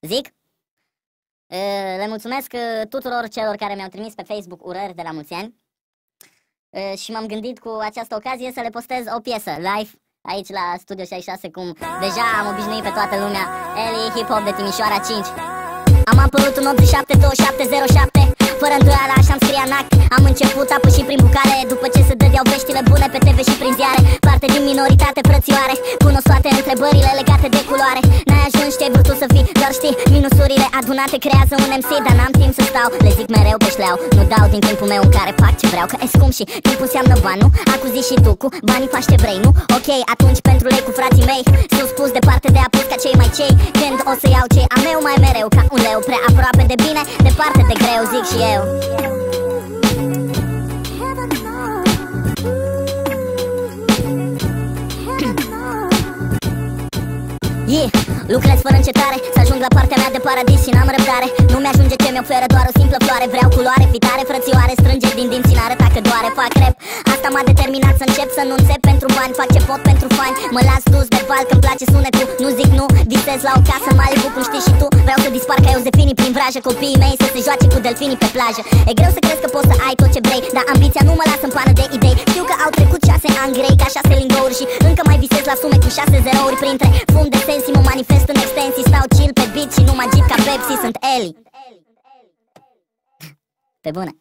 Zic? Le mulțumesc tuturor celor care mi-au trimis pe Facebook urări de la mulți ani. Și m-am gândit cu această ocazie să le postez o piesă live aici la Studio 66, cum deja am obișnuit pe toată lumea. Eli Hip Hop de Timișoara 5. Am apărut în 87-27-07, fără îndoială așa-mi scria în act. Am început a păși prin bucale, după ce se dădeau veștile bune pe TV și prin ziare. Parte din minoritate frățioare, cunosc toate întrebările legate de culoare. N-ai ajuns, ce-ai vrut tu să fii, doar știi, minusurile adunate creează un MC. Dar n-am timp să stau, le zic mereu pe șleau. Nu dau din timpul meu în care fac ce vreau, că e scump și timpul înseamnă bani, nu? Acuzi și tu cu banii faci ce vrei, nu? Ok, atunci pentru lei cu frații mei, sus pus departe de apus ca cei mai cei. Când o să iau cei a meu mai mereu, ca un leu, prea aproape de bine, departe de greu, zic și eu. Lucrez fără încetare, să ajung la partea mea de paradis și n-am răbdare. Nu mi-ajunge ce mi-oferă doar o simplă floare. Vreau culoare, fitare, frățioare, strânge din dinți și n-arăta că doare. Fac rap, asta m-a determinat să încep să nu înțep pentru bani. Fac ce pot pentru fani, mă las dus verbal că-mi place sunetul. Nu zic nu, visez la o casă în Malibu, cum știi și tu. Vreau să dispar ca Iosefini prin vrajă, copiii mei să se joace cu delfinii pe plajă. E greu să crezi că poți să ai tot ce vrei, dar ambiția nu mă lasă în pană de idei. Știu că au trecut 6 ani grei, ca 6 lingouri, și încă mai visez la sume cu 6 zerouri. Printre fum de sensii mă manifest în extensii. Stau chill pe beat și nu mă agit ca Pepsi, sunt Eli. Pe bune.